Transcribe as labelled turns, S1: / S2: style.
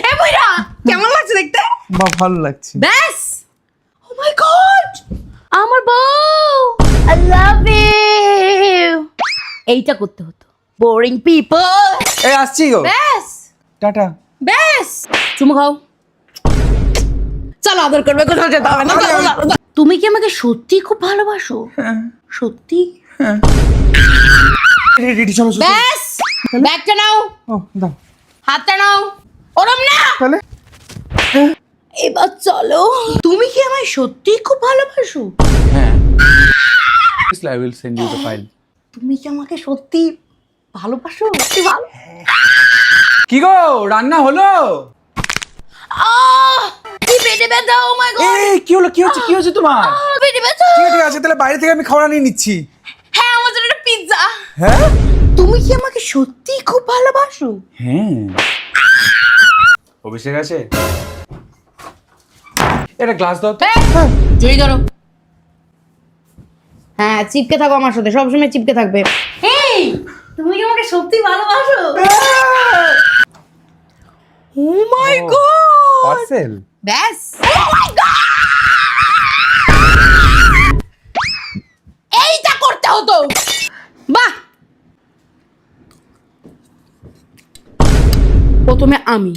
S1: এ বইরা কেমন লাগছে দেখতে?
S2: বাহ ভালো লাগছে।
S1: ব্যাস। ও মাই গড, আমার বউ, আই লাভ ইউ। এইটা করতে হতো। Boring people.
S2: এই আসছি গো।
S1: ব্যাস
S2: টাটা।
S1: ব্যাস। চুমু খাও। চলো আদর করবে, কোথাও যেতে হবে না। তুমি কি আমাকে সত্যি খুব ভালোবাসো? সত্যি?
S2: রেডি চলো চলো।
S1: ব্যাস, ব্যাগটা নাও,
S2: ও দাও
S1: হাতটা নাও। ওরম না,
S2: তাহলে।
S1: এবার চলো। তুমি কি আমায় সত্যি খুব ভালোবাসো?
S2: হ্যাঁ। I will send you the file.
S1: তুমি কি আমাকে সত্যি ভালোবাসো? সত্যি ভালো?
S2: কি গো রান্না হলো?
S1: কি পেটে ব্যথা! ও মাই গড!
S2: এই কি হলো? কি হচ্ছে তোমার?
S1: পেটে ব্যথা!
S2: ঠিক আছে তাহলে বাইরে থেকে আমি খাবার নিয়ে নিচ্ছি।
S1: হ্যাঁ, আমার জন্য একটা পিৎজা।
S2: হ্যাঁ
S1: তুমি কি আমাকে সত্যি খুব ভালোবাসো?
S2: হ্যাঁ। অভিষেক আছে? এটা গ্লাস দাও তো।
S1: চুরি করো। হ্যাঁ, চিপকে থাকো আমার সাথে, সবসময় চিপকে থাকবে। এই, তুমি কি আমাকে সত্যি ভালোবাসো? ও মাই গড!
S2: পার্সেল।
S1: ব্যাস। ও মাই গড! এইটা করতে হতো। বাহ। প্রথমে আমি